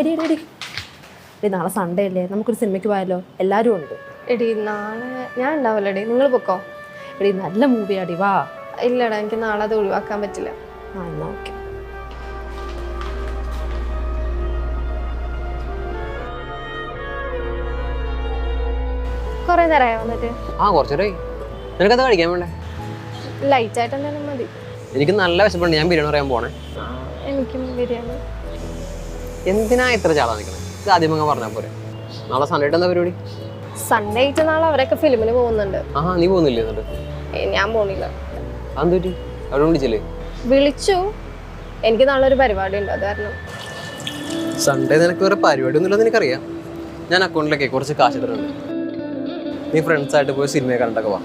എടി എടി എടി എടി നാളെ സൺഡേ അല്ലേ, നമുക്കൊരു സിനിമയ്ക്ക് പോയാലോ? എല്ലാവരും ഉണ്ട്. എടി നാളെ ഞാൻ ഉണ്ടാവില്ലടി, നിങ്ങൾ പൊക്കോ. എടി നല്ല മൂവിയാടി, വാ. ഇല്ലടാ, എനിക്ക് നാളെ അത് ഒഴിവാക്കാൻ പറ്റില്ല. ആ എന്നാ ഓക്കെ. കുറേ നേരമായോ വന്നിട്ട്? കുറച്ചേരായി. നിനക്കെന്താ കഴിക്കാൻ വേണ്ടേ? ലൈറ്റ് ആയിട്ട് എന്തായാലും മതി. എനിക്ക് നല്ല വിശപ്പുണ്ട്, ഞാൻ ബിരിയാണി പറയാൻ പോണേ. എനിക്കും ബിരിയാണി. എന്തിനാ ഇത്ര ചാടാ നിൽക്കണേ? ഇത് ആദ്യം അങ്ങ് പറഞ്ഞാൽ പോരെ. നാളെ സൺഡേ എന്താ പരിപാടി? സൺഡേ ആയിട്ട് നാളെ അവരൊക്കെ ഫിലിമിന് പോകുന്നുണ്ട്. നീ പോകുന്നില്ലേ എന്നിട്ട്? ഞാൻ പോണില്ല. അതെന്ത് പറ്റി? അവിടെ വിളിച്ചില്ലേ? വിളിച്ചു, എനിക്ക് നാളെ ഒരു പരിപാടി ഉണ്ട്, അത് കാരണം. സൺഡേ നിനക്ക് വേറെ പരിപാടി ഒന്നുമില്ലെന്ന് എനിക്കറിയാം. ഞാൻ അക്കൗണ്ടിലേക്ക് കുറച്ച് കാശ് ഇട്ടിട്ടുണ്ട്. നീ ഫ്രണ്ട്സായിട്ട് പോയി സിനിമയെ കണ്ടിട്ടൊക്കെ വാ.